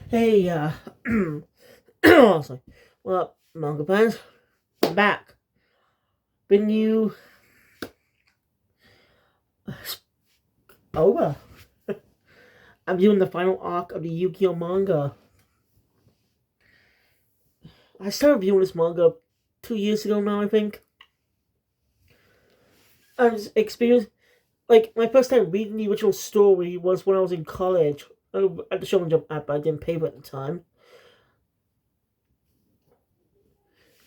Hey, sorry. Well, manga fans, I'm back. Been you over. I'm viewing the final arc of the Yu-Gi-Oh manga. I started viewing this manga 2 years ago now, I think. I was experienced like my first time reading the original story was when I was in college at the Shonen Jump app. I didn't pay for it at the time.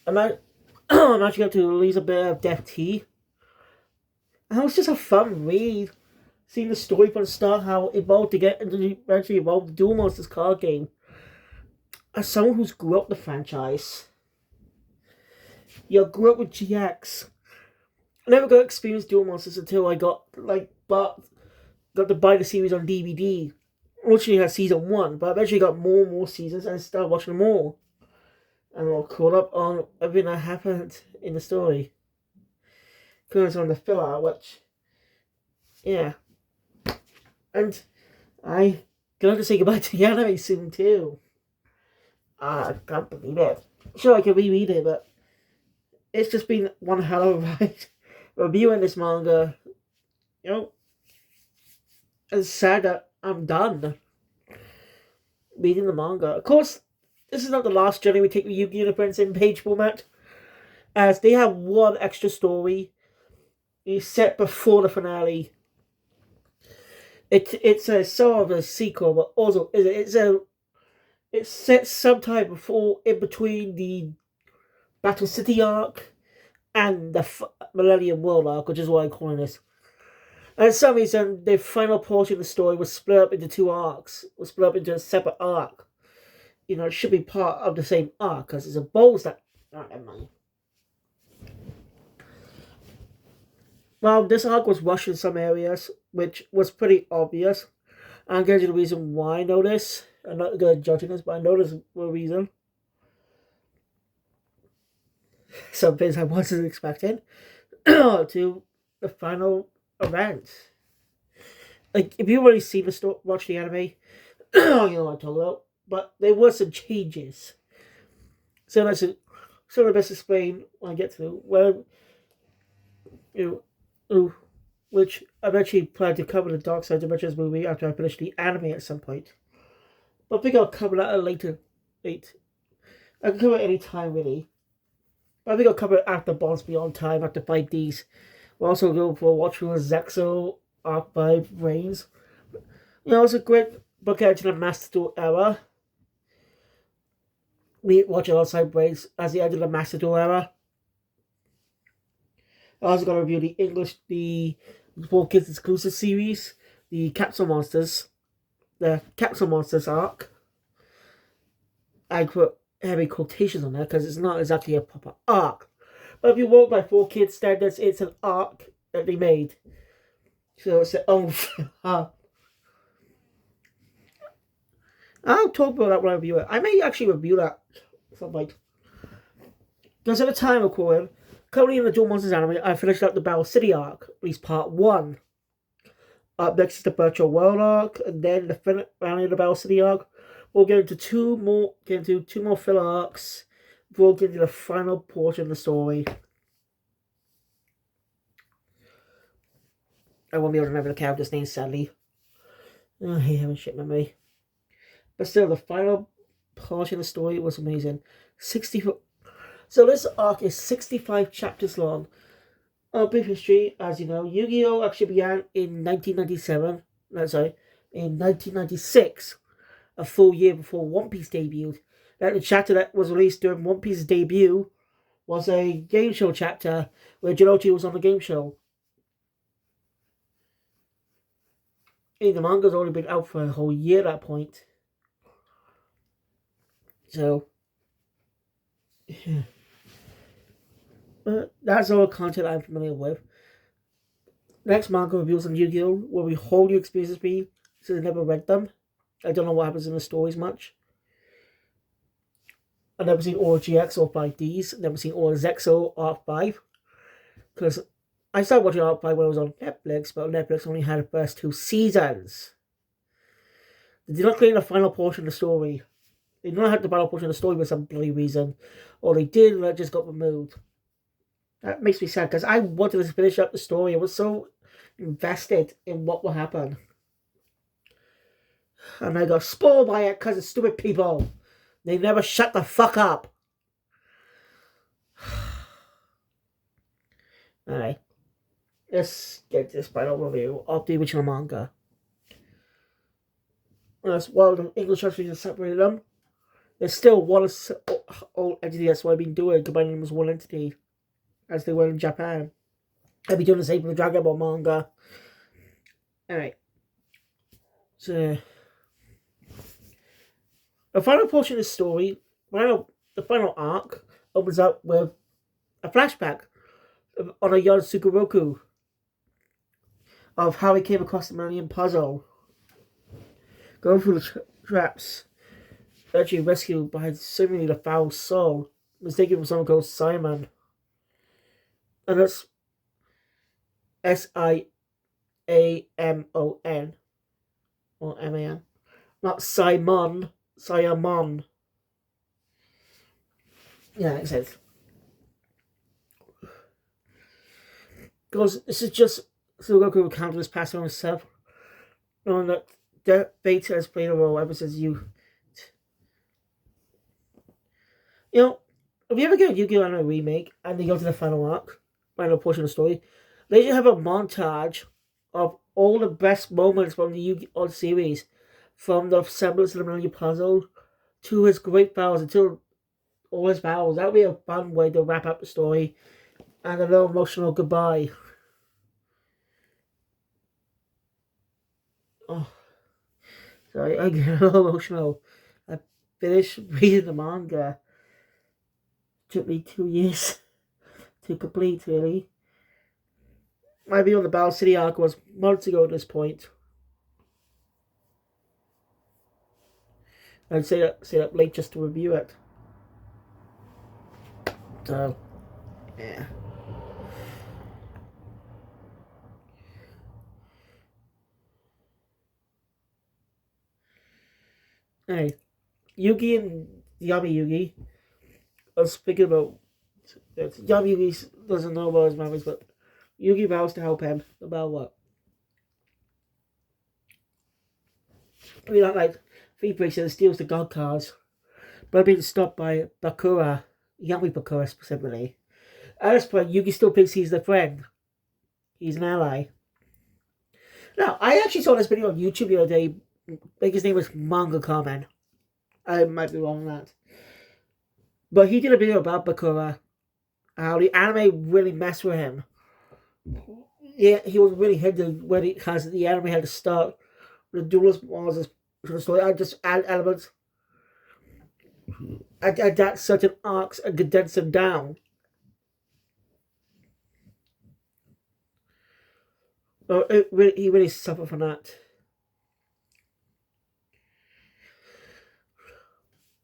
I'm, at, I'm actually up to release a bit of Death Tea. And it was just a fun read. Seeing the story from the start, how it evolved to get into eventually evolved the Duel Monsters card game. As someone who's grew up the franchise, grew up with GX. I never got to experience Duel Monsters until I got to buy the series on DVD. Originally had season one, but I eventually got more and more seasons and started watching them all. And I caught up on everything that happened in the story. Because on the filler, which, yeah. And I got to say goodbye to the anime soon too. I can't believe it. Sure, I can reread it, but it's just been one hell of a ride. Reviewing this manga, it's sad that I'm done reading the manga. Of course, this is not the last journey we take with Yu-Gi-Oh! Friends in page format, as they have one extra story. It's set before the finale. It's a sort of a sequel, but also it's set sometime before, in between the Battle City arc and the Millennium World arc, which is what I'm calling this. And for some reason, the final portion of the story was split up into two arcs. Was split up into a separate arc. It should be part of the same arc because it's a balls that. Oh, never mind. Well, this arc was rushed in some areas, which was pretty obvious. I'm going to the reason why I know this. I'm not going to judge this, but I know there's a reason. Some things I wasn't expecting to the final event. Like, if you've already seen the story, watch the anime, you know what I'm talking about. But there were some changes. So that's it. So I best explain when I get to which I've actually planned to cover the Dark Side Dimensions movie after I finish the anime at some point. But I think I'll cover that at a later date. I can cover it any time really. But I think I'll cover it after Bonds Beyond Time, after 5Ds. We'll also go for a watch through Zexo Arc 5 Reigns. It's a great book out in the Master Duel era. We watch alongside Reigns as the end of the Master Duel era. I also got to review the 4Kids exclusive series, the Capsule Monsters arc. I put heavy quotations on there because it's not exactly a proper arc. But if you walk by 4Kids standards, it's an arc that they made. So it's I'll talk about that when I review it. I may actually review that at some point. Because at the time of recording, currently in the Duel Monsters anime, I finished up the Battle City arc, at least part 1. Up next is the Virtual World arc, and then the finale of the Battle City arc. We'll get into two more filler arcs before we get into the final portion of the story. I won't be able to remember the character's name, sadly. I hate having shit memory. But still, the final portion of the story was amazing. So this arc is 65 chapters long. A brief history, as you know, Yu-Gi-Oh! Actually began in 1997. In 1996. A full year before One Piece debuted. That the chapter that was released during One Piece's debut was a game show chapter where Jinochi was on the game show. The manga's already been out for a whole year at that point. So, yeah. That's all content I'm familiar with. Next manga reviews on Yu-Gi-Oh! Will be whole new experiences for me, since I never read them. I don't know what happens in the stories much. I've never seen all GX or 5Ds. I've never seen all Zexo Arc 5. Because I started watching Arc 5 when it was on Netflix, but Netflix only had the first 2 seasons. They did not create the final portion of the story. They did not have the final portion of the story for some bloody reason. Or they did, and it just got removed. That makes me sad, because I wanted to finish up the story. I was so invested in what will happen. And I got spoiled by it because of stupid people. They never shut the fuck up. Alright. Let's get this final review of the original manga. While the English translation separated them, there's still one old entity. That's what I've been doing, combining them as one entity, as they were in Japan. I'll be doing the same for the Dragon Ball manga. Alright. So, the final portion of the story, the final arc, opens up with a flashback on a young Sukuroku of how he came across the Millennium puzzle, going through the traps, eventually rescued by seemingly the foul soul, mistaken for someone called Simon. And that's Siamon or Man, not Simon. Siamon. Yeah, it says. Because this is just Sugoku recounting his past on himself, knowing that the Beta has played a role ever since you. You know, if you ever get a Yu-Gi-Oh! Anime remake and they go to the final arc, final portion of the story, they should have a montage of all the best moments from the Yu-Gi-Oh! Series, from the semblance of the Millennium Puzzle to his great battles until all his battles. That would be a fun way to wrap up the story and a little emotional goodbye. Oh, sorry, I get a little emotional. I finished reading the manga. It took me 2 years to complete, really. My view on the Battle City arc was months ago at this point. I'd say that late just to review it. So, yeah. Hey, Yugi and Yami Yugi. I was speaking about. Yami Yugi doesn't know about his memories, but Yugi vows to help him no matter what. I mean, like Free Breaks steals the God cards, but being stopped by Bakura, Yami Bakura specifically. At this point, Yugi still thinks he's the friend. He's an ally. Now, I actually saw this video on YouTube the other day. I think his name was Manga Kamen. I might be wrong on that. But he did a video about Bakura. How the anime really messed with him. Yeah, he was really hindered when the anime had to start. The duelist was the story. I just add elements. Adapt certain arcs and condense them down. He really suffered from that.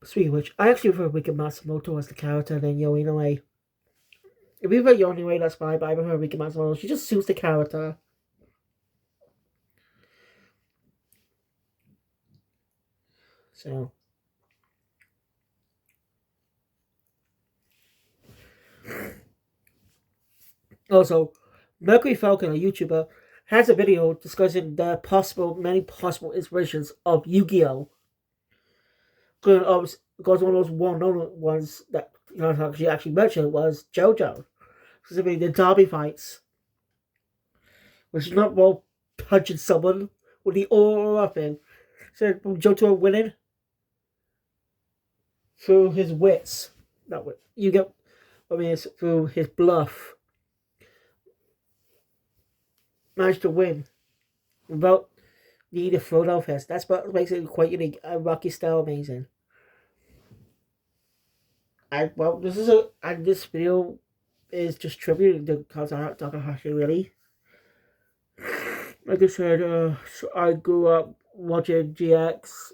Speaking of which, I actually prefer Rika Matsumoto as the character than Yo Inoue. If you prefer Yo Inoue, that's fine, but I prefer Rika Matsumoto. She just suits the character. So. Also, Mercury Falcon, a YouTuber, has a video discussing the many possible inspirations of Yu-Gi-Oh! Because one of those well-known ones that she actually mentioned was JoJo. Specifically, the derby fights. Which is not well punching someone with the aura thing. So, JoJo winning through his wits. Not wit. It's through his bluff. Managed to win without needing to throw down fist. That's what makes it quite unique. Rocky style amazing. This video is just tribute to Takahashi, really. Like I said, I grew up watching GX,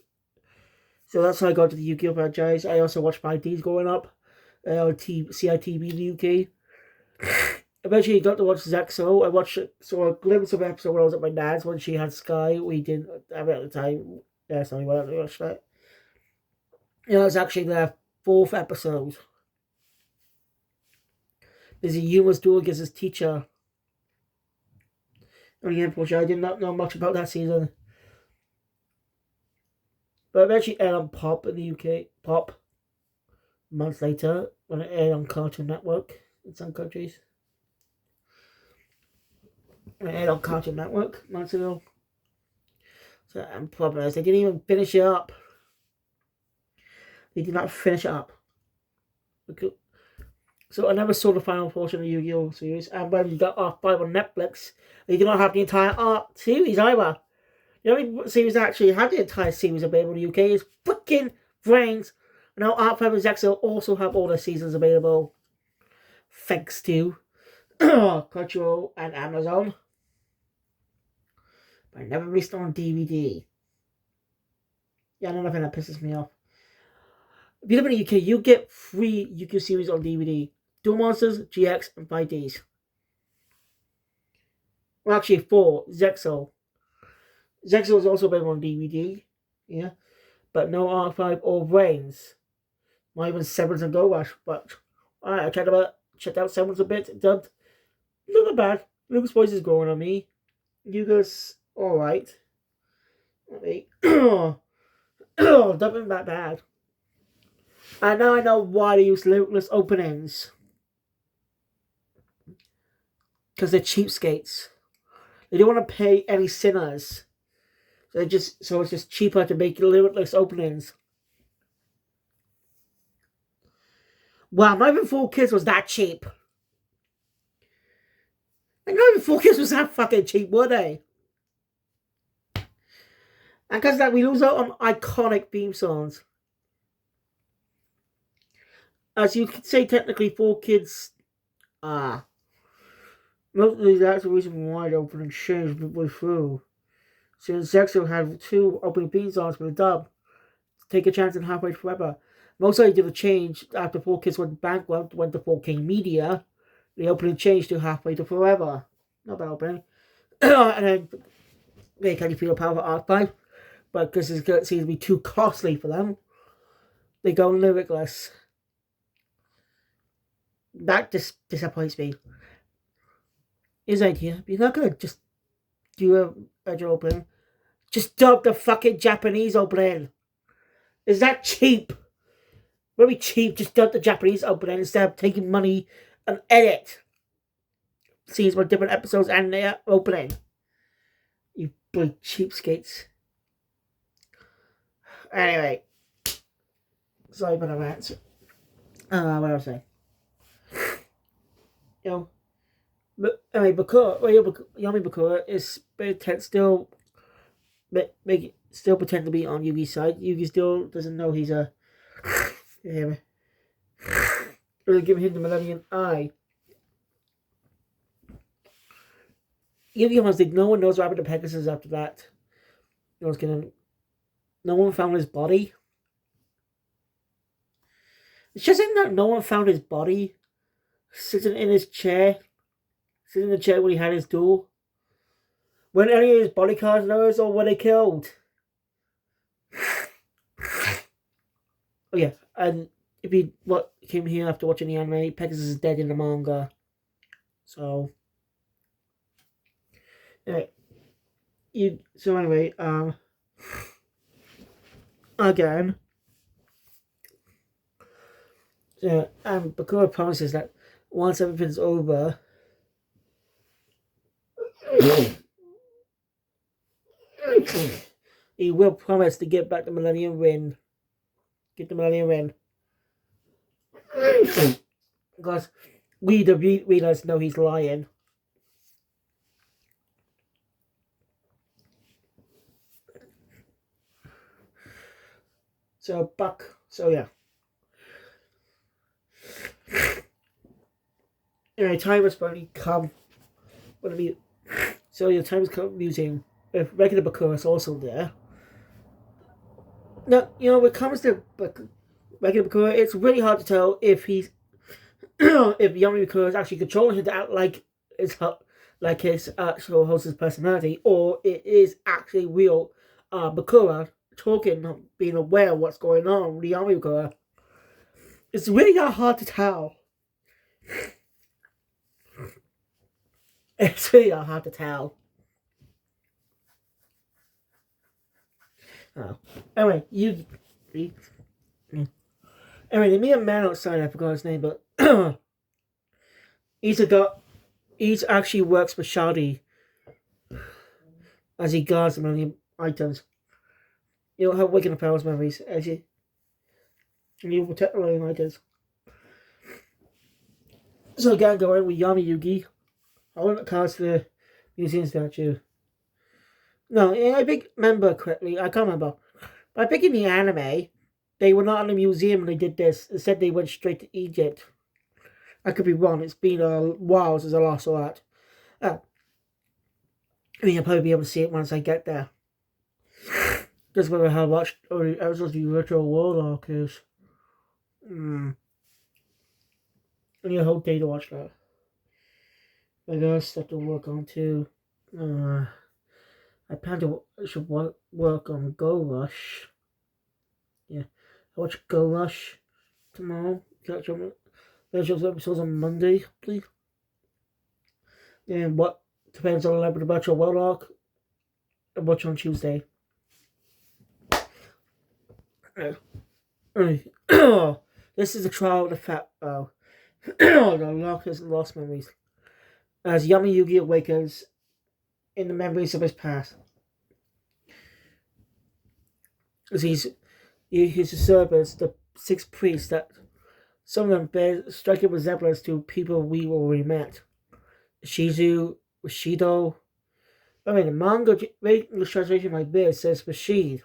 so that's how I got to the Yu-Gi-Oh! Franchise. I also watched My D's growing up on CITV in the UK. Eventually got to watch Zexo. I saw a glimpse of an episode when I was at my dad's when she had Sky. We didn't have it at the time. Yeah, sorry, why don't you watch that? You know, it's actually their 4th episode. There's a humorous duel against his teacher. Unfortunately, I did not know much about that season. But eventually aired on Pop in the UK. Pop. Months later, when it aired on Cartoon Network in some countries. When it aired on Cartoon Network months ago. So, and problem is, they didn't even finish it up. They did not finish it up. So I never saw the final portion of the Yu-Gi-Oh! Series, and when you got R5 on Netflix, they did not have the entire art series either. The only series that actually had the entire series available in the UK is fucking Brains. Now R5 and Zexo also have all their seasons available, thanks to Crunchyroll and Amazon. But I never released on DVD. Yeah, another thing that pisses me off. If you live in the UK, you get 3 Yu-Gi-Oh! Series on DVD. Duel Monsters, GX, and 5Ds. Well, actually 4. Zexo. Zexo is also available on DVD. Yeah. But no R5 or Brains. Not even Severance and Go Rush. But alright, I checked out Severance a bit. Dubbed. Not bad. Lucas' voice is growing on me. Yuga's alright. Nothing that bad. And now I know why they use limitless openings. Because they're cheapskates. They don't want to pay any sinners. So it's just cheaper to make limitless openings. Wow, not even 4Kids was that cheap. Like, not even 4Kids was that fucking cheap, were they? And because of that, we lose out on iconic theme songs. As you could say, technically, 4Kids. Mostly that's the reason why the opening changed midway through. Since Zexo had 2 opening theme songs for the dub. Take a Chance and Halfway Forever. Most likely did a change after 4Kids went bankrupt, went to 4K Media. The opening changed to Halfway to Forever. Not bad opening. And then they kind of feel power for Arc-5. But because it seems to be too costly for them, they go lyricless. That just disappoints me. His idea, you're not going to just do a original opening. Just dub the fucking Japanese opening. Is that cheap? Very cheap. Just dub the Japanese opening instead of taking money and edit scenes with different episodes and their opening. You big cheapskates. Anyway. Sorry about the rant. What was I saying? You know, but anyway, Yami Bakura is still pretend to be on Yugi's side. Yugi still doesn't know he's a really giving him the Millennium Eye. Yugi almost did. No one knows what happened to Pegasus after that. No one found his body. It's just that no one found his body sitting in his chair. Sitting in the chair when he had his duel. When any of his bodyguards knows or were they killed? Oh yeah, and if you came here after watching the anime, Pegasus is dead in the manga. So anyway, again. So, Bakura promises that once everything's over, he will promise to get back the Millennium Ring. Get the Millennium Ring. Because we, the readers, know he's lying. So yeah. Anyway, time has finally come. So your time has come using if regular Bakura is also there. Now, when it comes to regular Bakura, it's really hard to tell if he's if Yami Bakura is actually controlling him to act like his actual host's personality, or it is actually real Bakura talking, not being aware of what's going on with the army Bakura. It's really not hard to tell. It's really not hard to tell. Oh. Anyway, Anyway, they meet a man outside, I forgot his name, but he's actually works for Shadi as he guards the Millennium items. You don't have waking up Powers memories, as you. And you protect the Millennium items. So again, go in with Yami Yugi. I want to cast the museum statue. No, I remember correctly. I can't remember. But I think in the anime, they were not in the museum when they did this. Instead, they went straight to Egypt. I could be wrong. It's been a while since I last saw that. I mean, I'll probably be able to see it once I get there. Just remember how much episodes the Virtual Warlock is. I need a whole day to watch that. I got stuff to work on too. I plan to work on Go Rush. Yeah, I watch Go Rush tomorrow. Catch up those episodes on Monday, please. And what depends on the level of Virtual Warlock. I watch on Tuesday. This is a trial of the fat. The lock has lost memories. As Yami Yugi awakens in the memories of his past. As he's servants, the 6 priests that some of them bear striking resemblance to people we already met. Shizu, Bushido. I mean, the manga English translation like this says Bushido,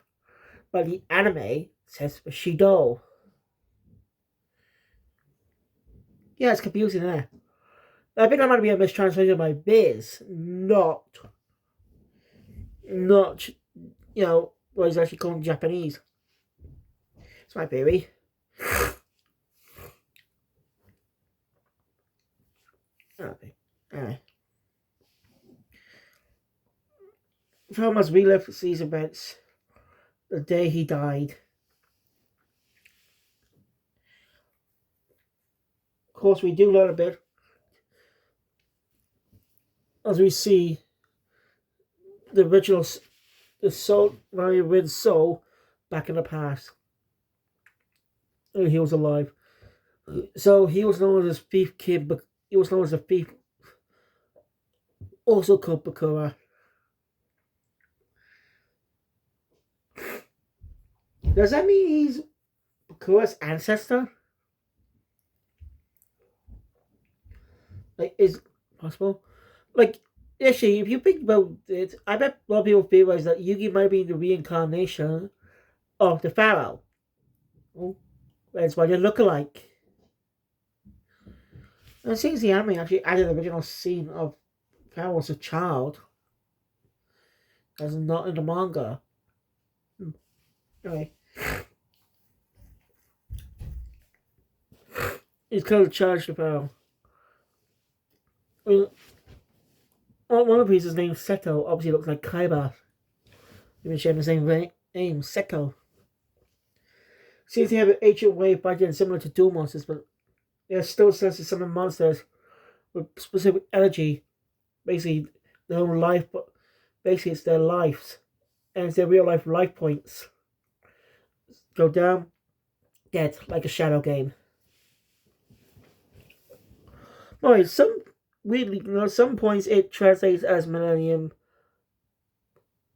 but the anime says Bushido. Yeah, it's confusing there. I think that might be a mistranslation by Biz, not what he's actually called in Japanese. It's my theory. Okay. Anyway. Film has relived these events the day he died. Of course, we do learn a bit as we see the original, the soul, Mario Rin's soul, back in the past. And he was alive. So he was known as Thief Kid, but he was known as a thief, also called Bakura. Does that mean he's Bakura's ancestor? Like, is possible? Like, actually, if you think about it, I bet a lot of people theorize that Yugi might be the reincarnation of the Pharaoh. Oh, that's why they look alike. And it seems the anime actually added the original scene of Pharaoh as a child. As not in the manga. Anyway. He's kind of charged the Pharaoh. One of the pieces named Seto obviously looks like Kaiba. Even sharing the same name, Seto. Seems to have an ancient way of fighting similar to dual monsters, but there's still sense of some monsters with specific energy. Basically, their own life, but basically it's their lives. And it's their real life points. Go down, dead, like a shadow game. Alright, some points it translates as Millennium,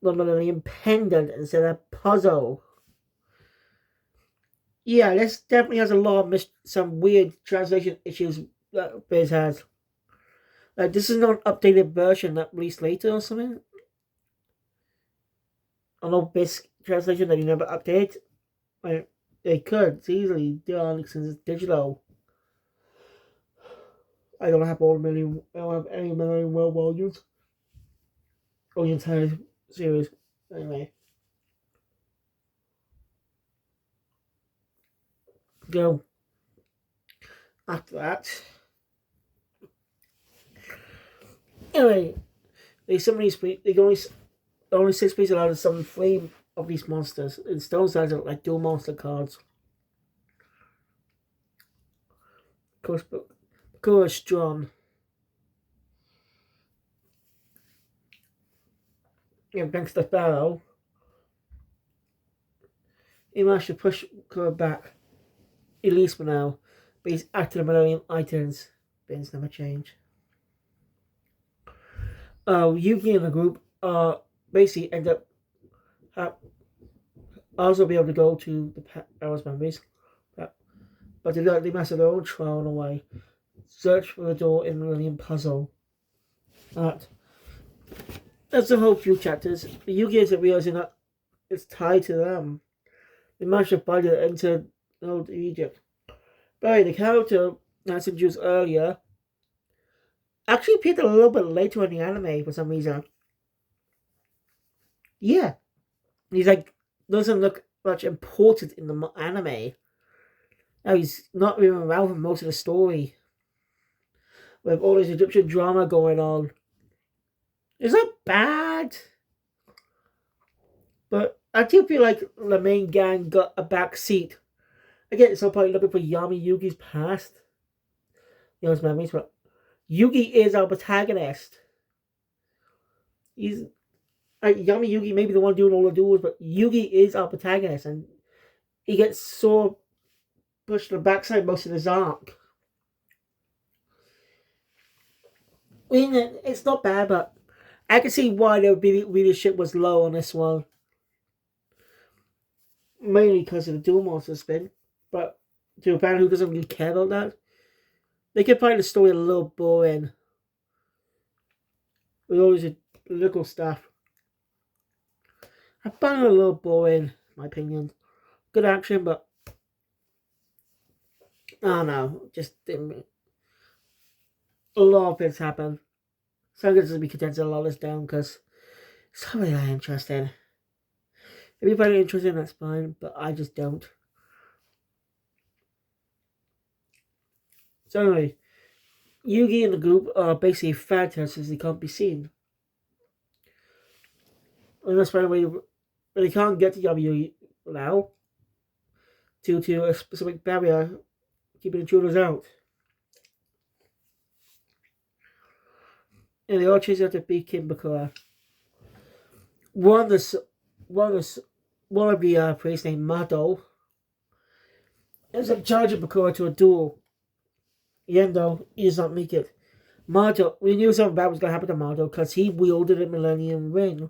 the Millennium Pendant instead of puzzle. Yeah, this definitely has a lot of some weird translation issues that Biz has. Like, this is not an updated version that released later or something. An old Biz translation that you never update. Like, they could. It's easily done since it's digital. I don't have any Millennium World volumes. Or the entire series. Anyway. Go. After that. Anyway, they only 6 pieces allowed to summon flame of these monsters. In stone size are like dual monster cards. Of course, John. Against the Pharaoh. He managed to push Kuro back. At least for now. But he's active Millennium items. Bins never change. Yugi and the group basically end up also be able to go to the Pharaoh's memories. But they mess up their own trial in a way. Search for the door in Millennium Puzzle. That's the whole few chapters. The Yugi isn't realizing that it's tied to them. They managed to find it into old Egypt. But the character that's introduced earlier actually appeared a little bit later in the anime for some reason. Yeah. He's like, doesn't look much important in the anime. Now he's not even around for most of the story. With all this Egyptian drama going on. It's not bad. But I do feel like the main gang got a back seat. Again, it's all probably looking for Yami Yugi's past. You know his memories, but Yugi is our protagonist. He's Yami Yugi may be the one doing all the duels, but Yugi is our protagonist, and he gets so pushed to the backside most of his arc. I mean, it's not bad, but I can see why their readership was low on this one. Mainly because of the dual monster spin, but to a fan who doesn't really care about that, they can find the story a little boring. With all this little stuff. I find it a little boring, in my opinion. Good action, but I don't know, just didn't. A lot of things happen. So I'm going to be condensing a lot of this down because it's not really that interesting. If you find it interesting, that's fine, but I just don't. So anyway, Yugi and the group are basically phantoms as they can't be seen. And that's by the way, they can't get to Yami now due to a specific barrier keeping the intruders out. And they all chase after beat Kim Bakura. One of the priests named Mado ends up charging Bakura to a duel. Yendo, he does not make it. Mado, we knew something bad was going to happen to Mado because he wielded a Millennium ring.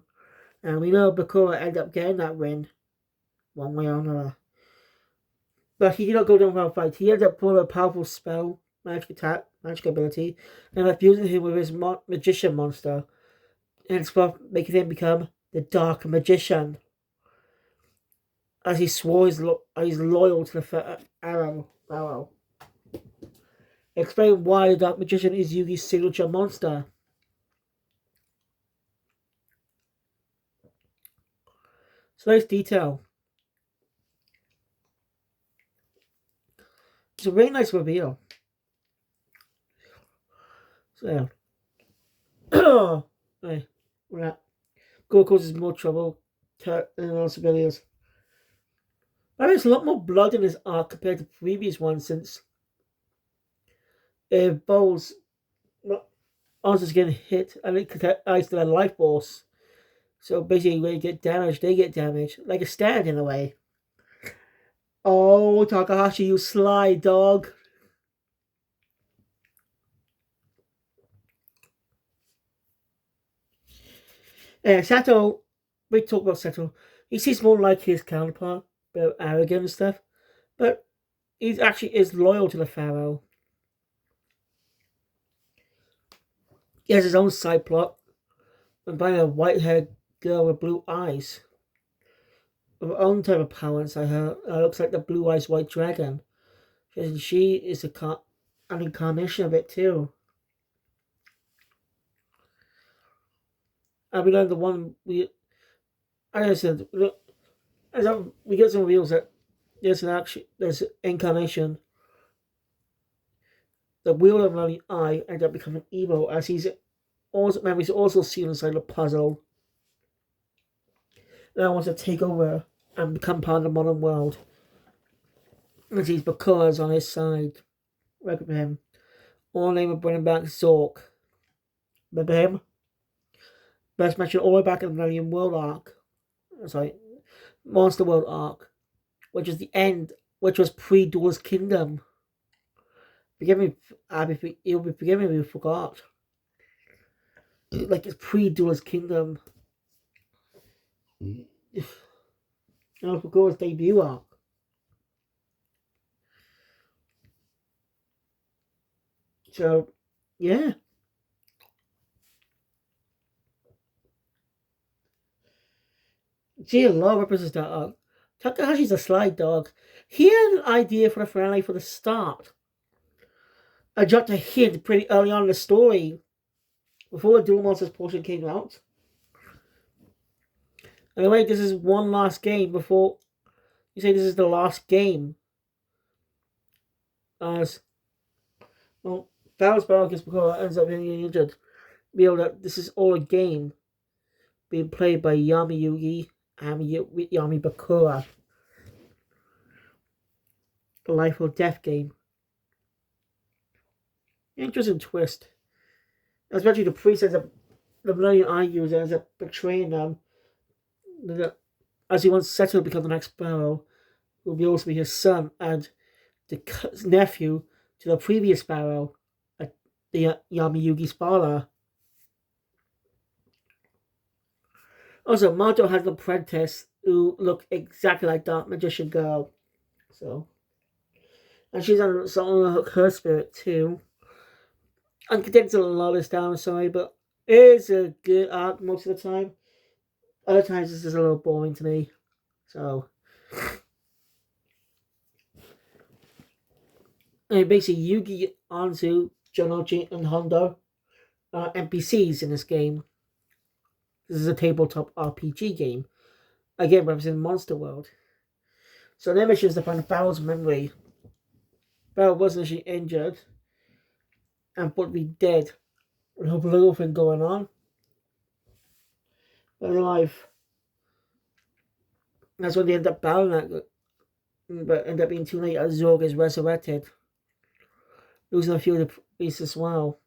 And we know Bakura ended up getting that ring one way or another. But he did not go down without a fight. He ended up pulling a powerful spell, magic attack, magic ability, and fusing him with his magician monster. And it's making him become the Dark Magician. As he swore he's loyal to the Pharaoh. Explain why the Dark Magician is Yugi's signature monster. It's a nice detail. It's a very nice reveal. So, hey, Go causes more trouble than all civilians. There's a lot more blood in this arc compared to the previous one since Bowles answers getting hit and it connects to their life force. So basically when they get damaged, like a stand in a way. Oh, Takahashi, you sly dog. Sato, we talk about Sato. He seems more like his counterpart, a bit arrogant and stuff. But he actually is loyal to the Pharaoh. He has his own side plot. And by a white-haired girl with blue eyes. With her own type of power inside her. Looks like the blue eyes white dragon. And she is an incarnation of it too. I mean, the one we. As I said, we get some reveals that there's an incarnation. The wheel of the eye ended up becoming evil as his memories also sealed inside the puzzle. now wants to take over and become part of the modern world. And he's Bakura's on his side. Remember him. All name of bringing back Zork. Remember him? Best mentioned all the way back in the Millennium World arc. Sorry, Monster World arc, which is the end, which was pre-Duelist Kingdom. Forgive me, you'll be forgive me if you forgot. Like it's pre-Duelist Kingdom. Now Bakura's debut arc. So, yeah. Gee, love represents that arc. Takahashi's a sly dog. He had an idea for the finale for the start. I dropped a hint pretty early on in the story, before the Duel Monsters portion came out. Anyway, this is one last game before you say this is the last game. As well, Battle's Battle against Bakura ends up being injured. Reveal that this is all a game being played by Yami Yugi and Yami Bakura. A life or death game. Interesting twist. Especially the priest ends up, the Millennium argues ends up betraying them. As he wants Seto to become the next Barrow, who will also be his son and the nephew to the previous Barrow, the Yami Yugi's father. Also, Mato has an apprentice who looked exactly like Dark Magician Girl. So, and she's on her spirit too. I'm condensed a lot of this down, sorry, but it is a good arc most of the time. Other times this is a little boring to me. So, and basically Yugi, Anzu, Jonoji, and Hondo are NPCs in this game. This is a tabletop RPG game. Again, representing Monster World. So their mission is to find Barrow's memory. Barrow wasn't actually injured and would be dead. With a little thing going on. But alive. That's when they end up battling that, but end up being too late as Zorg is resurrected. Losing a few of the beasts as well.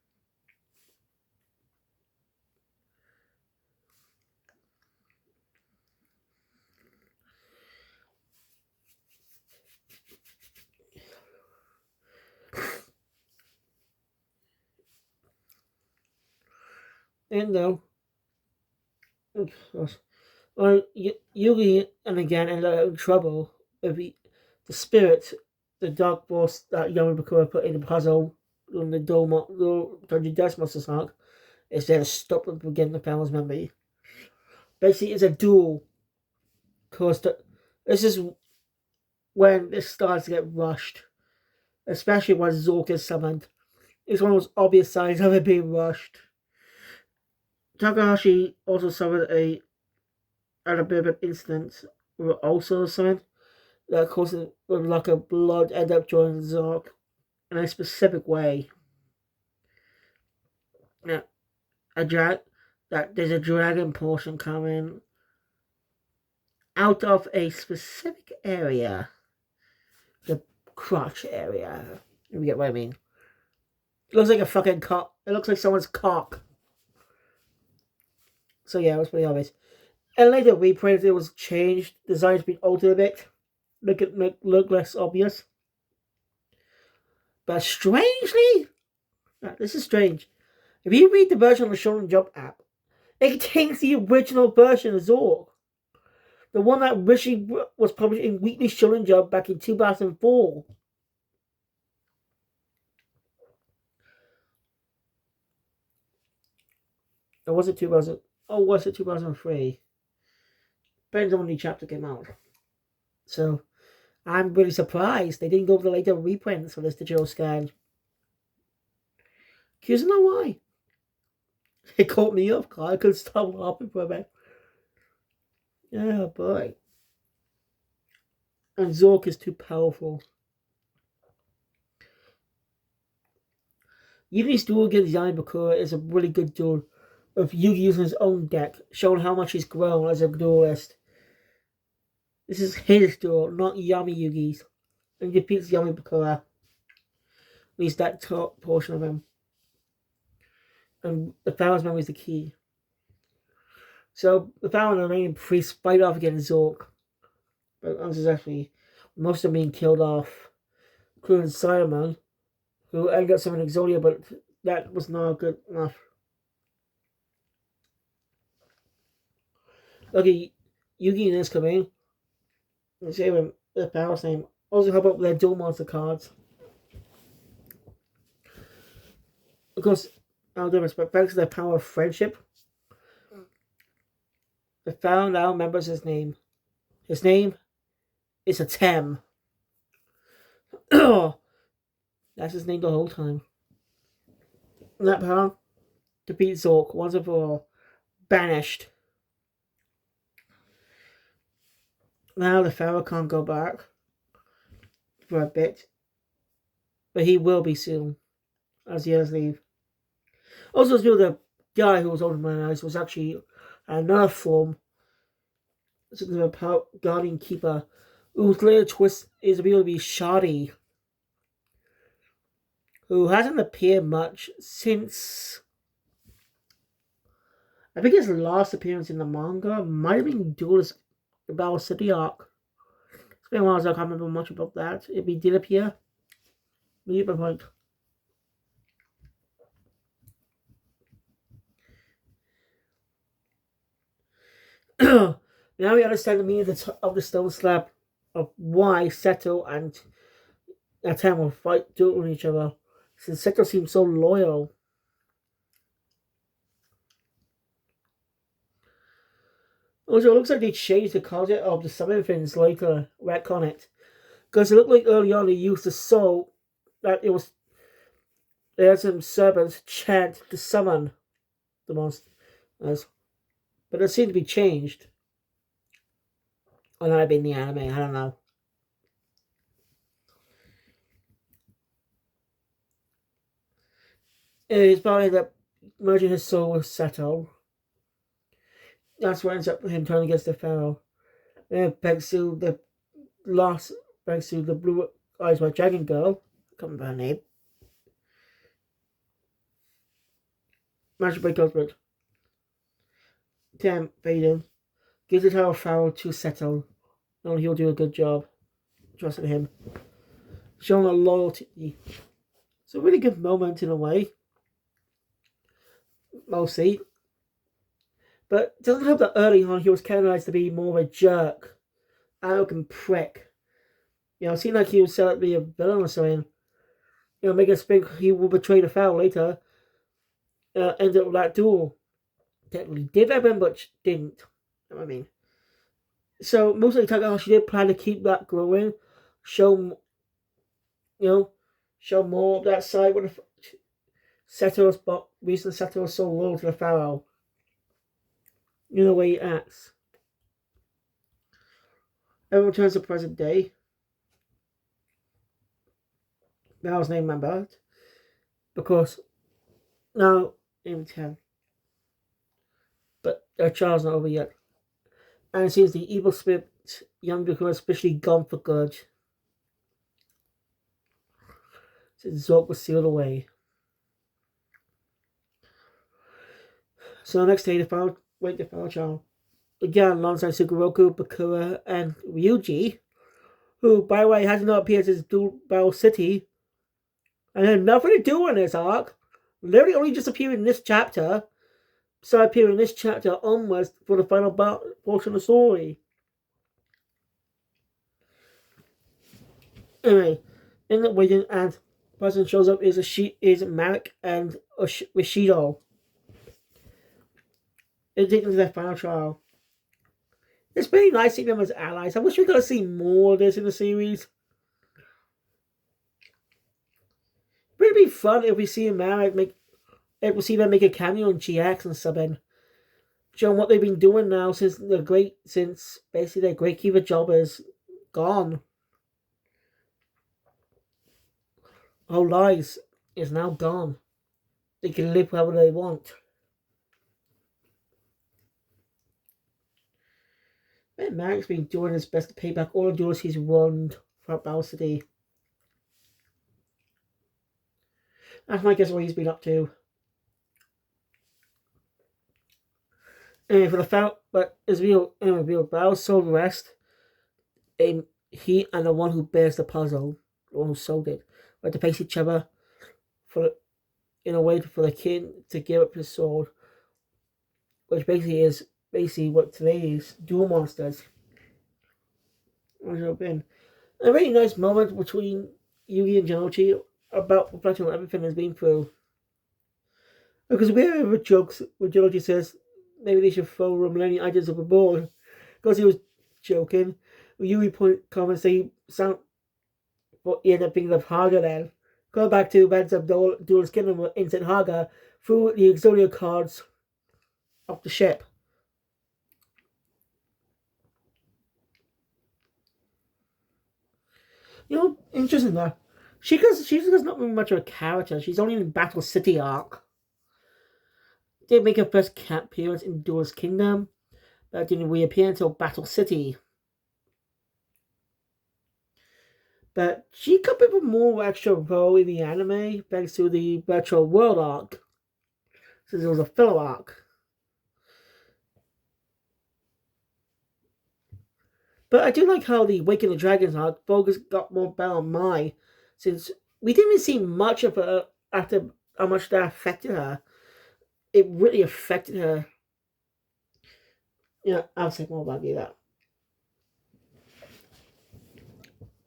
And though, Yugi and again ended up in trouble with the spirit, the dark boss that Yami Bakura put in the puzzle on the Dungeon Death Monsters arc, is there to stop them from getting the Barrow's memory. Basically, it's a duel. Because this is when this starts to get rushed, especially when Zork is summoned. It's one of those obvious signs of it being rushed. Takahashi also suffered a bit of an incident with also summoned that caused like a blood end up joining Zork in a specific way. Now, there's a dragon portion coming out of a specific area, the crotch area. You get what I mean? It looks like a fucking cock. It looks like someone's cock. So yeah, it was pretty obvious. And later reprinted, it was changed. Design's been altered a bit. Look less obvious. But strangely, this is strange. If you read the version on the Shonen Jump app, it contains the original version of Zorg. The one that originally was published in Weekly Shonen Jump back in 2004. Or was it 2000? Oh, was it 2003? Depends on when the chapter came out. So, I'm really surprised they didn't go with the later reprints for this digital scan. Curious to know why. It caught me off guard. I couldn't stop laughing for a bit. Yeah, boy. And Zork is too powerful. Yugi's duel against Yami Bakura is a really good duel, with Yugi using his own deck, showing how much he's grown as a duelist. This is his duel, not Yami Yugi's. And he defeats Yami Bakura. At least that top portion of him. And the Pharaoh's memory is the key. So the Pharaoh and the remaining priests fight off against Zork. But unsuccessfully, most of them being killed off, including Simon, who ended up summoning Exodia, but that was not good enough. Okay, Yugi and this come in. Let's say the Pharaoh's name. Also help out with their dual monster cards. Of course, I'll do respect, thanks to their power of friendship. The Pharaoh now remembers his name. His name is Atem. That's his name the whole time. And that power defeats Zork once and for all. Banished. Now the Pharaoh can't go back for a bit. But he will be soon. As the others leave. Also, the guy who was holding my eyes was actually another form. It's a guardian keeper. Whose later twist is revealed to be Shadi. Who hasn't appeared much since, I think his last appearance in the manga might have been Duelist the Battle City arc. It's been a while, so I can't remember much about that. If he did appear, maybe my point. Now we understand the meaning of the stone slab, of why Seto and Atem will fight dueling each other, since Seto seems so loyal. Also, it looks like they changed the concept of the summon things later, retcon it. Because it looked like early on they used the soul, that it was, they had some servants chant to summon the monsters. But it seemed to be changed. Or that might be in the anime, I don't know. It's probably that merging his soul with Seto. That's what ends up with him turning against the Pharaoh. Pegsu, the blue eyes white dragon girl, can't remember her name. Magic break ultimate. Damn, Vaden. Gives the title of Pharaoh to Seto. And he'll do a good job. Trusting him. Showing a loyalty. It's a really good moment in a way. Mostly. But it doesn't help that early on he was canonized to be more of a jerk. Arrogant prick. It seemed like he was set up to be a villain or something. Make us think he will betray the Pharaoh later. End up with that duel. Technically did happen, but didn't. You know what I mean? So, most of the time, she did plan to keep that growing. Show more of that side when Seto's reason Seto was so loyal to the Pharaoh. The way he acts. Everyone turns to present day. Pharaoh's name remembered. Because now, in 10. But their trial's not over yet. And it seems the evil spirit, young Goku, has officially gone for good. Since Zork was sealed away. So the next day, the Pharaoh child. Again, alongside Sugoroku, Bakura, and Ryuji, who, by the way, has not appeared since Dual Battle City, and had nothing to do in this arc. Literally only just appeared in this chapter. So appearing in this chapter onwards for the final portion of the story. Anyway, in the wedding and person shows up is Marek and Rishido. They're taken to their final trial. It's pretty nice seeing them as allies. I wish we could see more of this in the series. It'd be fun if we see Marek if we see them make a cameo in GX and something. Showing what they've been doing now since basically their Great Keeper job is gone. Whole lives is now gone. They can live however they want. And Marik's been doing his best to pay back all the duels he's won throughout Battle City. That's my guess what he's been up to. And for the final, but his real Battle sold the rest. He and the one who bears the puzzle, the one who sold it, had to face each other for in a way for the kid to give up his sword, which basically is what today is Duel Monsters. Which been a really nice moment between Yugi and Janochi about reflecting on everything he's been through. Because we have a jokes where Janochi says maybe they should throw Millennium items overboard because he was joking. Yugi comments say sound, but he ended up thinking of Haga then. Going back to Bands of Duelist Kingdom with Instant Haga threw the Exodia cards off the ship. You know, interesting though. She's not really much of a character. She's only in Battle City arc. Didn't make her first appearance in Duelist Kingdom, but didn't reappear until Battle City. But she could be a more extra role in the anime thanks to the Virtual World arc, since it was a filler arc. But I do like how the Wake of the Dragons arc focus got more better on Mai, since we didn't even see much of her after how much that affected her. It really affected her. Yeah, I'll say more about that.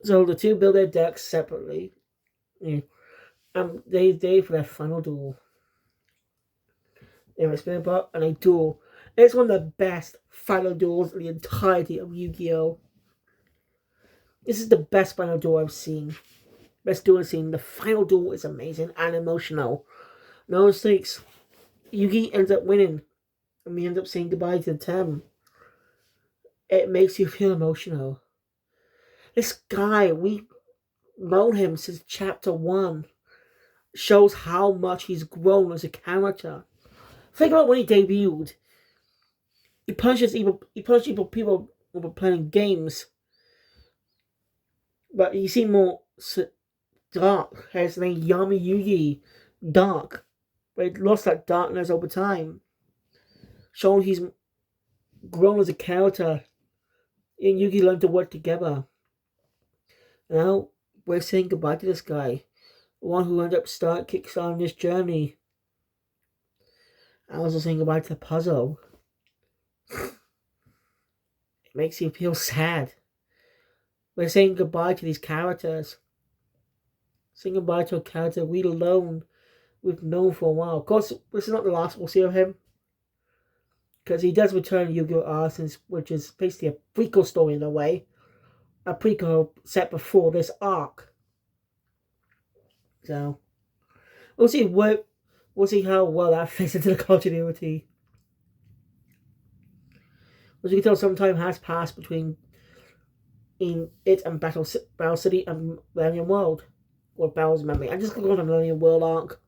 So the two build their decks separately. Yeah. They for their final duel. They were spinning bot and a duel. It's one of the best final duels in the entirety of Yu-Gi-Oh! This is the best final duel I've seen. Best duel I've seen. The final duel is amazing and emotional. No mistakes. Yugi ends up winning. And we end up saying goodbye to Tem. It makes you feel emotional. This guy, we've known him since chapter 1. Shows how much he's grown as a character. Think about when he debuted. He punishes people who were playing games. But he seemed more dark. His name Yami Yugi. Dark. But he lost that darkness over time. Showing he's grown as a character. And Yugi learned to work together. Now, we're saying goodbye to this guy. The one who ended up kickstarting this journey. I also saying goodbye to the puzzle. It makes you feel sad. We're saying goodbye to these characters. Saying goodbye to a character we've known for a while. Of course, this is not the last we'll see of him. Because he does return Yu-Gi-Oh! Arsenals, which is basically a prequel story in a way. A prequel set before this arc. So, we'll see how well that fits into the continuity. As you can tell, some time has passed between it and Battle City and Millennium World. Or Battle's Memory. I'm just going to go on the Millennium World arc.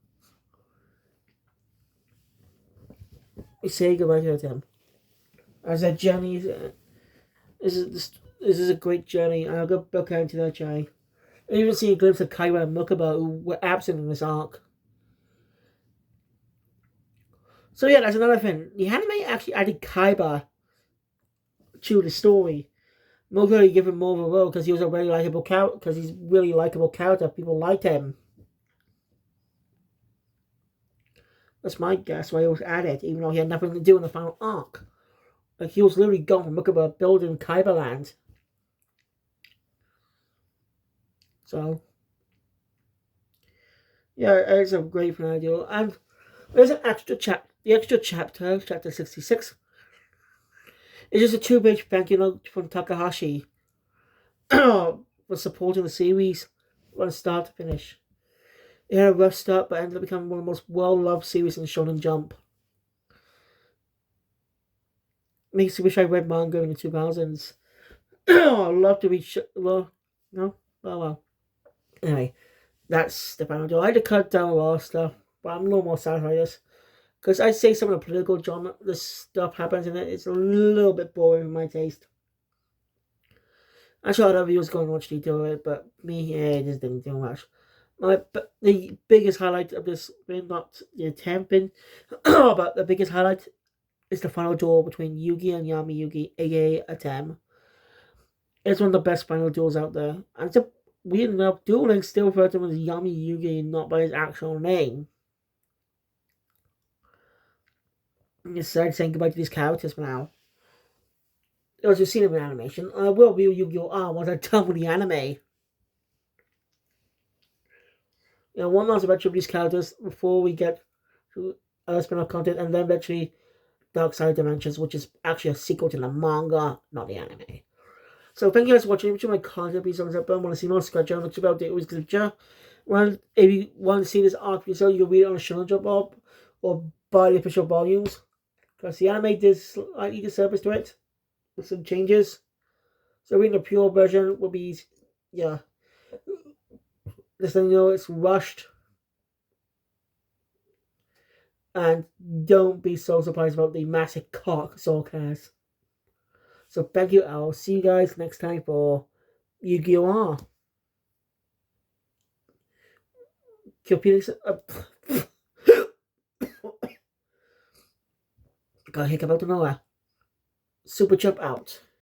We say goodbye to them. As their journey, this is a great journey, and I'll go back into that journey. I even see a glimpse of Kaiba and Mokaba, who were absent in this arc. So yeah, that's another thing. The anime actually added Kaiba to the story. Mokaba gave him more of a role because he was a really likable character. Because he's a really likable character, people liked him. That's my guess why he was added, even though he had nothing to do in the final arc. Like, he was literally gone from Mokaba building Kaiba Land. So, yeah, it's a great final. And there's an extra chapter. The extra chapter, chapter 66, is just a 2-page thank you note from Takahashi for supporting the series from start to finish. It had a rough start, but ended up becoming one of the most well-loved series in Shonen Jump. Makes me wish I read manga in the 2000s. I'd love to read no? Oh well. Anyway, that's the final. I had to cut down a lot of stuff, but I'm a little more satisfied with this. Because I'd say some of the political drama, this stuff happens in it, it's a little bit boring in my taste. I'm sure other viewers going to watch detail of it, but me, yeah, just didn't do much. But the biggest highlight of this, not the attempting, but the biggest highlight is the final duel between Yugi and Yami Yugi, aka Atem. It's one of the best final duels out there. And it's a weird enough, Duel Link still referred to him as Yami Yugi, not by his actual name. I'm just sad saying goodbye to these characters for now. As you've seen in the animation, I will review Yu-Gi-Oh! Once I'm done with the anime. One last about these characters before we get to other spin-off content, and then eventually Dark Side Dimensions, which is actually a sequel to the manga, not the anime. So thank you guys for watching. If you my content, please thumbs up. I want to see more scratch on the about it was glitcher. If you want to see this arc yourself, you can read it on the Shonen Jump Bob or buy the official volumes. Because the anime did slightly disservice to it with some changes. So reading the pure version will be, yeah. Just so you know, it's rushed. And don't be so surprised about the massive cock Zork has. So thank you. I'll see you guys next time for Yu-Gi-Oh! R. Computer. Got a hiccup out of nowhere. Super Jump out.